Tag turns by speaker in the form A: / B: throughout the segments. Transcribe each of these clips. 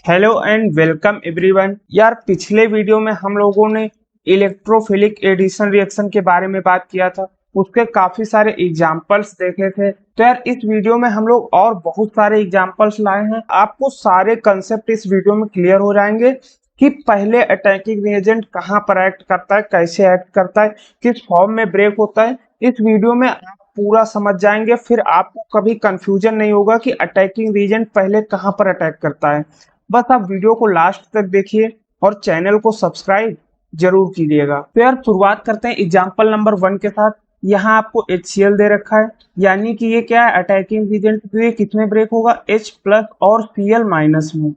A: Hello and welcome everyone. यार पिछले video में हम लोगों ने इलेक्ट्रोफिलिक एडिशन रिएक्शन के बारे में बात किया था। उसके काफी सारे एग्जांपल्स देखे थे। तो यार इस वीडियो में हम लोग और बहुत सारे एग्जांपल्स लाए हैं। आपको सारे कंसेप्ट इस वीडियो में क्लियर हो जाएंगे कि पहले अटैकिंग रिएजेंट कहाँ पर एक्ट करता है, कैसे एक्ट करता है, किस फॉर्म में ब्रेक होता है। इस वीडियो में आप पूरा समझ जाएंगे, फिर आपको कभी कंफ्यूजन नहीं होगा कि अटैकिंग रिएजेंट पहले कहाँ पर अटैक करता है। बस आप वीडियो को लास्ट तक देखिए और चैनल को सब्सक्राइब जरूर कीजिएगा। तो यार शुरुआत करते हैं एग्जांपल नंबर 1 के साथ। यहाँ आपको HCl दे रखा है, यानी कि ये क्या है, अटैकिंग रिएजेंट। तो ये किसमें ब्रेक होगा, H प्लस और Cl माइनस में।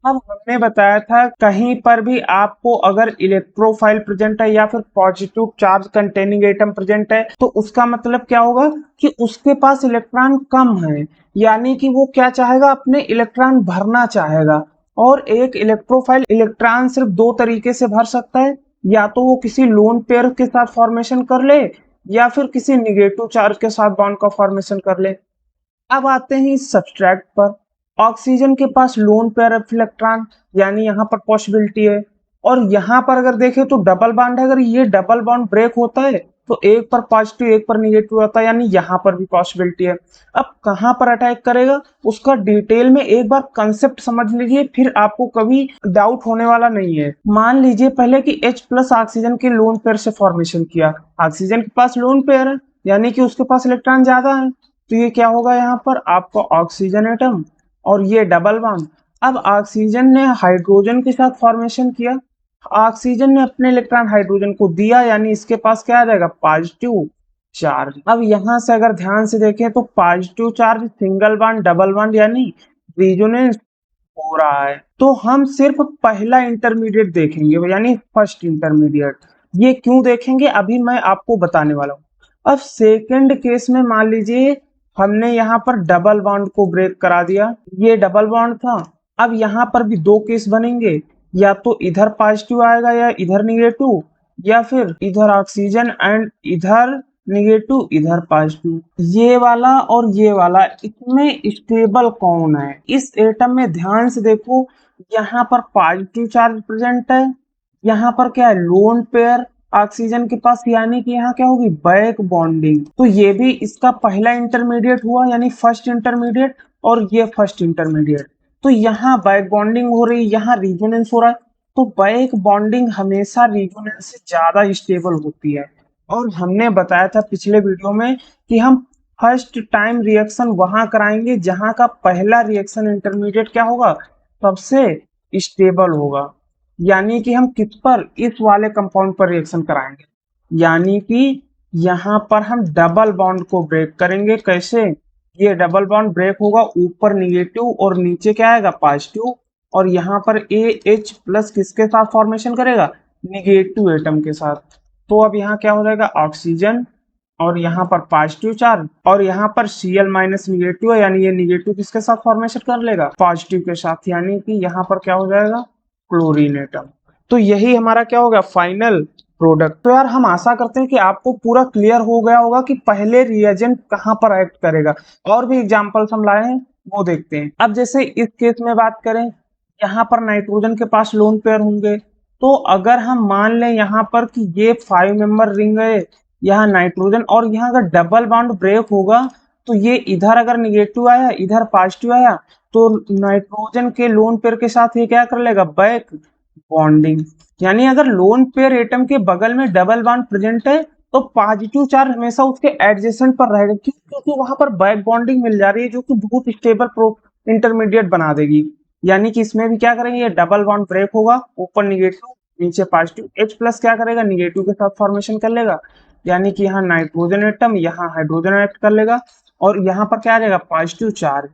A: अब हमने बताया था कहीं पर भी आपको अगर इलेक्ट्रोफाइल प्रेजेंट है या फिर positive charge containing atom present है तो उसका मतलब क्या होगा कि उसके पास इलेक्ट्रॉन कम है, यानी कि वो क्या चाहेगा, अपने इलेक्ट्रॉन भरना चाहेगा। और एक इलेक्ट्रोफाइल इलेक्ट्रॉन सिर्फ दो तरीके से भर सकता है, या तो वो किसी लोन पेयर के साथ फॉर्मेशन कर ले या फिर किसी निगेटिव चार्ज के साथ बॉन्ड का फॉर्मेशन कर ले। अब आते हैं इस सब्सट्रैक्ट पर। ऑक्सीजन के पास लोन पेयर ऑफ इलेक्ट्रॉन, यानी यहाँ पर पॉसिबिलिटी है। और यहाँ पर अगर देखें तो डबल बॉन्ड है, अगर ये डबल बॉन्ड ब्रेक होता है तो एक पर पॉजिटिव एक पर निगेटिव होता है, यानी यहाँ पर भी पॉसिबिलिटी है। अब कहाँ पर अटैक करेगा उसका डिटेल में एक बार कंसेप्ट समझ लीजिए, फिर आपको कभी डाउट होने वाला नहीं है। मान लीजिए पहले कि H प्लस ऑक्सीजन के लोन पेयर से फॉर्मेशन किया। ऑक्सीजन के पास लोन पेयर है, यानी कि उसके पास इलेक्ट्रॉन ज्यादा है। तो ये क्या होगा, यहाँ पर आपको ऑक्सीजन एटम और ये डबल बॉन्ड। अब ऑक्सीजन ने हाइड्रोजन के साथ फॉर्मेशन किया, ऑक्सीजन ने अपने इलेक्ट्रॉन हाइड्रोजन को दिया, यानी इसके पास क्या आ जाएगा, पॉजिटिव चार्ज। अब यहां से अगर ध्यान से देखें तो positive charge single bond double bond यानी रेजोनेंस हो रहा है। तो हम सिर्फ पहला इंटरमीडिएट देखेंगे, यानी फर्स्ट इंटरमीडिएट। ये क्यों देखेंगे अभी मैं आपको बताने वाला हूँ। अब सेकंड केस में मान लीजिए हमने यहाँ पर डबल बॉन्ड को ब्रेक करा दिया, ये डबल बॉन्ड था। अब यहाँ पर भी दो केस बनेंगे, या तो इधर पॉजिटिव आएगा या इधर निगेटिव, या फिर इधर ऑक्सीजन एंड इधर निगेटिव इधर पॉजिटिव। ये वाला और ये वाला, इसमें स्टेबल कौन है इस एटम में, ध्यान से देखो। यहाँ पर पॉजिटिव चार्ज प्रेजेंट है, यहाँ पर क्या है, लोन पेयर ऑक्सीजन के पास, यानी कि यहाँ क्या होगी, बैक बॉन्डिंग। तो ये भी इसका पहला इंटरमीडिएट हुआ, यानी फर्स्ट इंटरमीडिएट, और ये फर्स्ट इंटरमीडिएट। तो यहाँ बैक बॉन्डिंग हो रही, यहाँ रिजोनेंस हो रहा है। तो बैक बॉन्डिंग हमेशा रिजोनेंस से ज्यादा स्टेबल होती है। और हमने बताया था पिछले वीडियो में कि हम फर्स्ट टाइम रिएक्शन वहां कराएंगे जहां का पहला रिएक्शन इंटरमीडिएट क्या होगा, सबसे स्टेबल होगा। यानी कि हम किस पर, इस वाले कंपाउंड पर रिएक्शन कराएंगे, यानी कि यहाँ पर हम डबल बॉन्ड को ब्रेक करेंगे। कैसे, ये डबल बॉन्ड ब्रेक होगा, ऊपर निगेटिव और नीचे क्या आएगा, पॉजिटिव। और यहाँ पर AH प्लस किसके साथ फॉर्मेशन करेगा, निगेटिव एटम के साथ। तो अब यहाँ क्या हो जाएगा, ऑक्सीजन और यहाँ पर पॉजिटिव चार्ज, और यहाँ पर Cl माइनस निगेटिव है, यानी ये निगेटिव किसके साथ फॉर्मेशन कर लेगा, पॉजिटिव के साथ, यानी कि यहाँ पर क्या हो जाएगा, क्लोरीन एटम। तो यही हमारा क्या होगा, फाइनल प्रोडक्ट। तो यार हम आशा करते हैं कि आपको पूरा क्लियर हो गया होगा कि पहले रिएजेंट कहाँ पर एक्ट करेगा। और भी एग्जांपल्स हम लाए हैं, वो देखते हैं। अब जैसे इस केस में बात करें, यहाँ पर नाइट्रोजन के पास लोन पेयर होंगे। तो अगर हम मान लें यहाँ पर कि ये 5 मेंबर रिंग है, यहाँ नाइट्रोजन, और यहाँ अगर डबल बॉन्ड ब्रेक होगा तो ये इधर अगर निगेटिव आया इधर पॉजिटिव आया, तो नाइट्रोजन के लोन पेयर के साथ ये क्या कर लेगा, बैक बॉन्डिंग। यानी अगर लोन पेयर एटम के बगल में डबल बॉन्ड प्रेजेंट है तो पॉजिटिव चार्ज हमेशा उसके एडजेसेंट पर रहेगा, क्योंकि वहां पर बैक बॉन्डिंग मिल जा रही है, जो कि बहुत स्टेबल इंटरमीडिएट बना देगी। यानी कि इसमें भी क्या करेंगे, ये डबल बॉन्ड ब्रेक होगा, ऊपर निगेटिव नीचे पॉजिटिव। H प्लस क्या करेगा, निगेटिव के साथ फॉर्मेशन कर लेगा, यानी कि यहाँ नाइट्रोजन एटम, यहाँ हाइड्रोजन एक्ट कर लेगा, और यहाँ पर क्या आ जाएगा, पॉजिटिव चार्ज।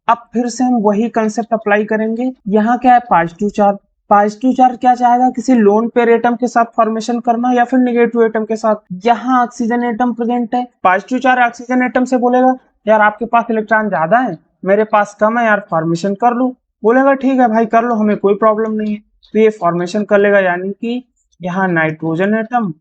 A: अब फिर से हम वही कंसेप्ट अप्लाई करेंगे। यहाँ क्या है, पॉजिटिव चार्ज। पॉजिटिव चार्ज क्या चाहेगा, किसी लोन पेयर एटम के साथ फॉर्मेशन करना या फिर निगेटिव एटम के साथ। यहाँ ऑक्सीजन एटम प्रेजेंट है, पॉजिटिव चार्ज ऑक्सीजन एटम से बोलेगा यार आपके पास इलेक्ट्रॉन ज्यादा है, मेरे पास कम है, यार फॉर्मेशन कर लो। बोलेगा ठीक है भाई कर लो, हमें कोई प्रॉब्लम नहीं है। तो ये फॉर्मेशन कर लेगा, यानी कि यहाँ नाइट्रोजन एटम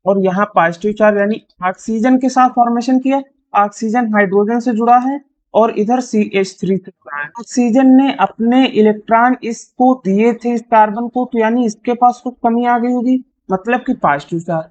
A: और यहाँ पॉजिटिव चार्ज, यानी ऑक्सीजन के साथ फॉर्मेशन किया। ऑक्सीजन हाइड्रोजन से जुड़ा है और इधर CH3 से जुड़ा है। ऑक्सीजन ने अपने इलेक्ट्रॉन इसको दिए थे इस कार्बन को, तो यानी इसके पास कुछ कमी आ गई होगी, मतलब कि पॉजिटिव चार्ज।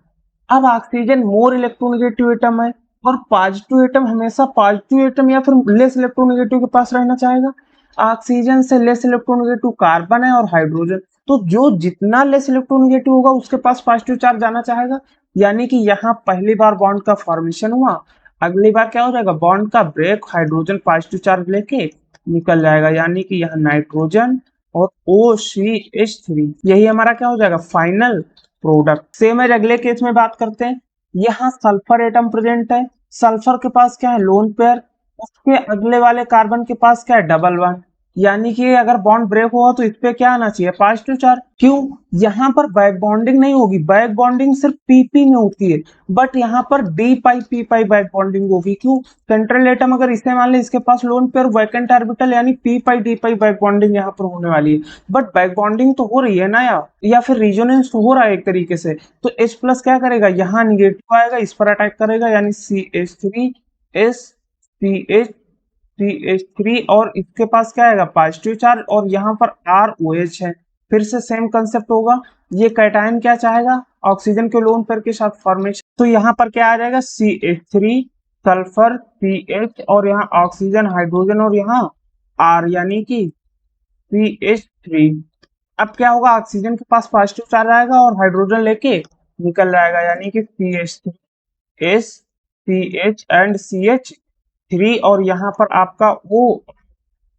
A: अब ऑक्सीजन मोर इलेक्ट्रोनेगेटिव एटम है और पॉजिटिव एटम हमेशा पॉजिटिव एटम या फिर लेस इलेक्ट्रोनेगेटिव के पास रहना चाहेगा। ऑक्सीजन से लेस इलेक्ट्रोनेगेटिव कार्बन है और हाइड्रोजन, तो जो जितना लेस इलेक्ट्रोनेगेटिव होगा उसके पास पॉजिटिव चार्ज जाना चाहेगा। यानी कि यहाँ पहली बार बॉन्ड का फॉर्मेशन हुआ, अगली बार क्या हो जाएगा, बॉन्ड का ब्रेक, हाइड्रोजन पॉजिटिव चार्ज लेके निकल जाएगा। यानी कि यहाँ नाइट्रोजन और OCH3 यही हमारा क्या हो जाएगा, फाइनल प्रोडक्ट। सेम है, अगले केस में बात करते हैं। यहाँ सल्फर एटम प्रेजेंट है, सल्फर के पास क्या है, लोन पेयर, उसके अगले वाले कार्बन के पास क्या है, डबल बॉन्ड। यानी कि अगर बॉन्ड ब्रेक हुआ तो इस पे क्या आना चाहिए, पॉजिटिव चार्ज। क्यों, यहाँ पर बैक बॉन्डिंग नहीं होगी, बैक बॉन्डिंग सिर्फ PP में होती है, बट यहाँ पर D पाई P पाई बैक बॉन्डिंग होगी। क्यों, सेंट्रल एटम अगर इसे मान ले, इसके पास लोन पेयर वैकेंट ऑर्बिटल, यानी P पाई D पाई बैक बॉन्डिंग यहाँ पर होने वाली है। बट बैक बॉन्डिंग तो हो रही है ना या फिर रिजोनेंस तो हो रहा है एक तरीके से। तो H प्लस क्या करेगा, यहाँ निगेटिव आएगा, इस पर अटैक करेगा, यानी CH3 CH3 और इसके पास क्या आएगा, पॉजिटिव चार्ज, और यहाँ पर ROH है। फिर से सेम कंसेप्ट होगा, ये कैटायन क्या चाहेगा, ऑक्सीजन के लोन पेयर के साथ फॉर्मेशन, तो यहाँ पर क्या आ जाएगा, CH3 सल्फर CH और यहाँ ऑक्सीजन हाइड्रोजन और यहाँ R, यानी कि CH3। अब क्या होगा, ऑक्सीजन के पास पॉजिटिव चार्ज आएगा और हाइड्रोजन लेके निकल जाएगा, यानी कि CH3 CH एंड CH3 और यहाँ पर आपका O,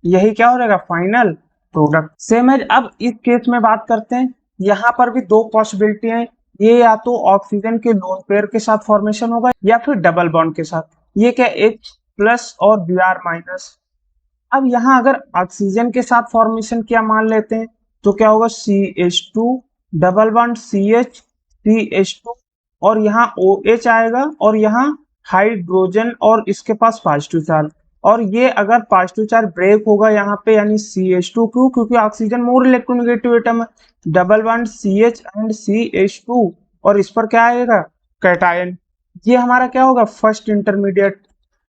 A: यही क्या हो जाएगा, फाइनल प्रोडक्ट। सेम है, अब इस केस में बात करते हैं। यहाँ पर भी दो पॉसिबिलिटी है, ये या तो ऑक्सीजन के लोन पेयर के साथ फॉर्मेशन होगा या फिर डबल बॉन्ड के साथ। ये क्या, H प्लस और Br माइनस। अब यहाँ अगर ऑक्सीजन के साथ फॉर्मेशन क्या मान लेते हैं, तो क्या होगा, CH2 डबल बॉन्ड CH2 और यहाँ OH आएगा और यहाँ हाइड्रोजन और इसके पास पॉजिटिव चार्ज। और ये अगर पॉजिटिव चार्ज ब्रेक होगा यहाँ पे, यानी CH2, क्यों, क्योंकि ऑक्सीजन मोर इलेक्ट्रोनेगेटिव एटम है, double bond CH and CH2 और इस पर क्या आएगा, कैटायन। ये हमारा क्या होगा, फर्स्ट इंटरमीडिएट।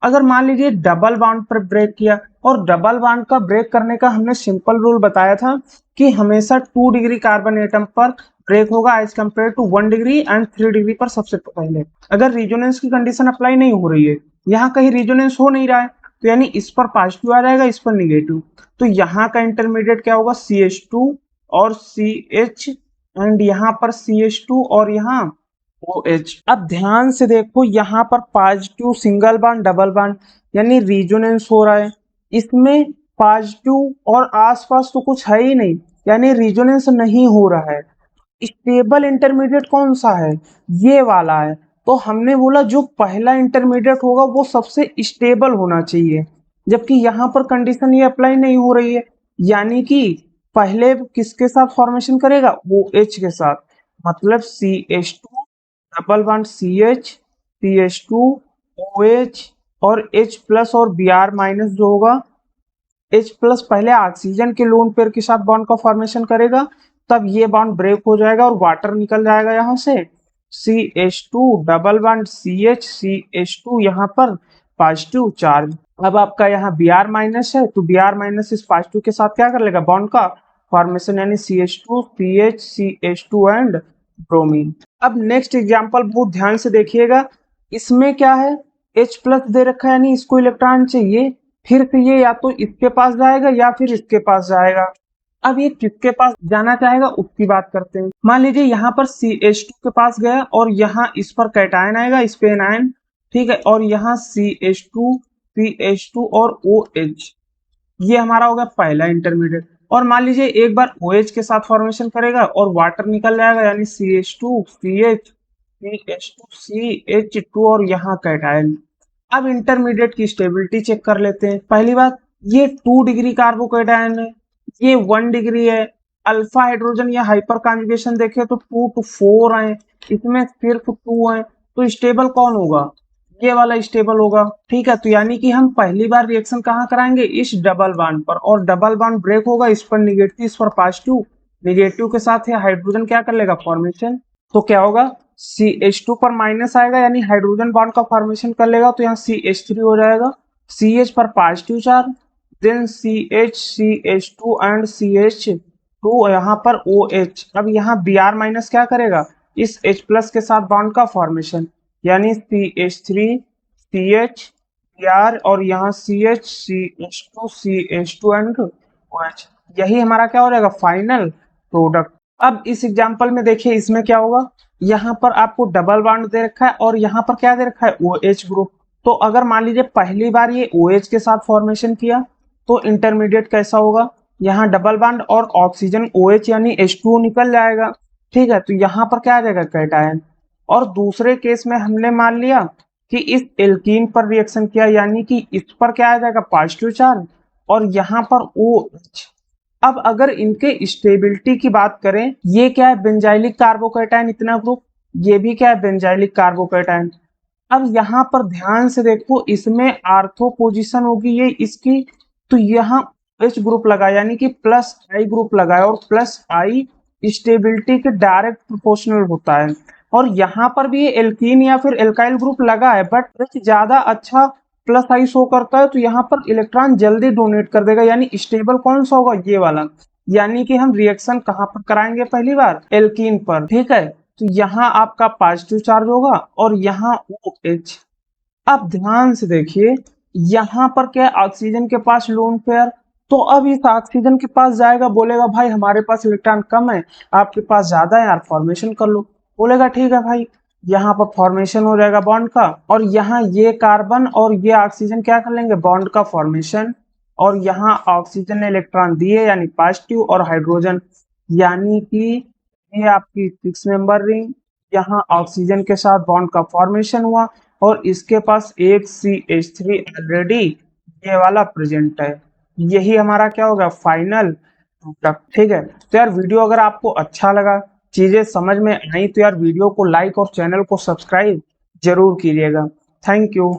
A: अगर मान लीजिए डबल बॉन्ड पर ब्रेक किया, और डबल बॉन्ड का ब्रेक करने का हमने सिंपल रूल बताया था कि हमेशा 2 डिग्री कार्बन एटम पर ब्रेक होगा as compared to 1 degree and 3 degree पर सबसे पहले। अगर रिजोनेंस की कंडीशन अप्लाई नहीं हो रही है, यहाँ कहीं रिजोनेंस हो नहीं रहा है, तो यानी इस पर पॉजिटिव आ जाएगा, इस पर निगेटिव। तो यहाँ का इंटरमीडिएट क्या होगा, CH2 और CH एंड यहाँ पर CH2 और यहाँ OH। अब ध्यान से देखो, यहाँ पर positive single bond double bond, यानी रिजोनेंस हो रहा है, इसमें पॉजिटिव और आसपास तो कुछ है ही नहीं, यानी रिजोनेंस नहीं हो रहा है। स्टेबल इंटरमीडिएट कौन सा है, ये वाला है। तो हमने बोला जो पहला इंटरमीडिएट होगा वो सबसे स्टेबल होना चाहिए, जबकि यहाँ पर कंडीशन ये अप्लाई नहीं हो रही है। यानी कि पहले किसके साथ फॉर्मेशन करेगा, OH के साथ, मतलब CH2 double bond CH2 OH और H प्लस और Br माइनस जो होगा, H प्लस पहले ऑक्सीजन के लोन पेयर के साथ बॉन्ड का फॉर्मेशन करेगा, तब ये बॉन्ड ब्रेक हो जाएगा और वाटर निकल जाएगा यहाँ से, CH2 डबल बॉन्ड CH2 यहाँ पर पॉजिटिव चार्ज। अब आपका यहाँ Br माइनस है, तो Br माइनस इस पॉजिटिव के साथ क्या कर लेगा, बॉन्ड का फॉर्मेशन, यानी CH2 CH2 एंड ब्रोमीन। अब नेक्स्ट एग्जांपल बहुत ध्यान से देखिएगा, इसमें क्या है, H प्लस दे रखा है, यानी इसको इलेक्ट्रॉन चाहिए, फिर से ये या तो इसके पास जाएगा या फिर इसके पास जाएगा। अब ये किसके पास जाना चाहेगा उसकी बात करते हैं। मान लीजिए यहाँ पर CH2 के पास गया और यहाँ इस पर कैटायन आएगा, इस पे एनायन, ठीक है, और यहाँ CH2 और OH, ये हमारा होगा पहला इंटरमीडिएट। और मान लीजिए एक बार OH के साथ फॉर्मेशन करेगा और वाटर निकल जाएगा, यानी CH2 CH2 और यहाँ कैटायन। अब इंटरमीडिएट की स्टेबिलिटी चेक कर लेते हैं। पहली बात, ये 2 डिग्री कार्बोकैटायन है, ये 1 डिग्री है। अल्फा हाइड्रोजन या हाइपर कॉन्जुगेशन देखे तो 2 to 4 है, इसमें सिर्फ 2 है, तो स्टेबल कौन होगा, ये वाला स्टेबल होगा, ठीक है। तो यानी कि हम पहली बार रिएक्शन कहाँ कराएंगे, इस डबल बॉन्ड पर, और डबल बॉन्ड ब्रेक होगा, इस पर निगेटिव, इस पर पॉजिटिव, निगेटिव के साथ है हाइड्रोजन क्या कर लेगा, फॉर्मेशन। तो क्या होगा, CH2 पर माइनस आएगा, यानी हाइड्रोजन बॉन्ड का फॉर्मेशन कर लेगा, तो यहाँ CH3 हो जाएगा, CH पर positive charge, then CH and CH2 यहाँ पर OH। अब यहाँ Br माइनस क्या करेगा, इस H प्लस के साथ बॉन्ड का फॉर्मेशन, यानी CH3 CH Br और यहाँ CH2 एंड OH। यही हमारा क्या हो जाएगा, फाइनल प्रोडक्ट। अब इस एग्जांपल में देखिए इसमें क्या होगा, यहाँ पर आपको डबल बॉन्ड दे रखा है और यहाँ पर क्या दे रखा है, OH ग्रुप। तो अगर मान लीजिए पहली बार ये OH के साथ फॉर्मेशन किया तो इंटरमीडिएट कैसा होगा, यहाँ डबल बॉन्ड और ऑक्सीजन OH यानी H2O निकल जाएगा। ठीक है, तो यहाँ पर क्या आ जाएगा, कैटायन। और दूसरे केस में हमने मान लिया कि इस एल्कीन पर रिएक्शन किया, यानी कि इस पर क्या आ जाएगा, पॉजिटिव चार्ज, और यहाँ पर OH। अब अगर इनके स्टेबिलिटी की बात करें, ये क्या है, बेंजाइलिक कार्बोकैटायन, इतना ग्रुप, ये भी क्या है, बेंजाइलिक कार्बोकैटायन। अब यहाँ पर ध्यान से देखो, इसमें आर्थो पोजीशन होगी ये इसकी, तो यहाँ H ग्रुप लगा, यानी कि प्लस I ग्रुप लगा है, और प्लस I स्टेबिलिटी के डायरेक्ट प्रोपोर्शनल होता है। और यहाँ पर भी ये एल्कीन या फिर एल्काइल ग्रुप लगा है, बट H ज्यादा अच्छा प्लस आई शो करता है, तो यहाँ पर इलेक्ट्रॉन जल्दी डोनेट कर देगा, यानी स्टेबल कौन सा होगा, ये वाला। यानी कि हम रिएक्शन कहाँ पर कराएंगे, पहली बार एल्कीन पर। ठीक है, तो यहाँ आपका पॉजिटिव चार्ज होगा और यहाँ OH। अब ध्यान से देखिए, यहाँ पर क्या ऑक्सीजन के पास लोन पेयर, तो अब इस ऑक्सीजन के पास जाएगा, बोलेगा भाई हमारे पास इलेक्ट्रॉन कम है, आपके पास ज्यादा है यार, फॉर्मेशन कर लो। बोलेगा ठीक है भाई, यहाँ पर फॉर्मेशन हो जाएगा बॉन्ड का, और यहाँ ये कार्बन और ये ऑक्सीजन क्या कर लेंगे, बॉन्ड का फॉर्मेशन। और यहाँ ऑक्सीजन ने इलेक्ट्रॉन दिए यानी पॉजिटिव, और हाइड्रोजन, यानी कि ये आपकी 6 मेंबर रिंग, यहाँ ऑक्सीजन के साथ बॉन्ड का फॉर्मेशन हुआ, और इसके पास एक CH3 ऑलरेडी ये वाला प्रेजेंट है। यही हमारा क्या होगा, फाइनल प्रोडक्ट। ठीक है, तो यार वीडियो अगर आपको अच्छा लगा, चीजें समझ में आई, तो यार वीडियो को लाइक और चैनल को सब्सक्राइब जरूर कीजिएगा। Thank you.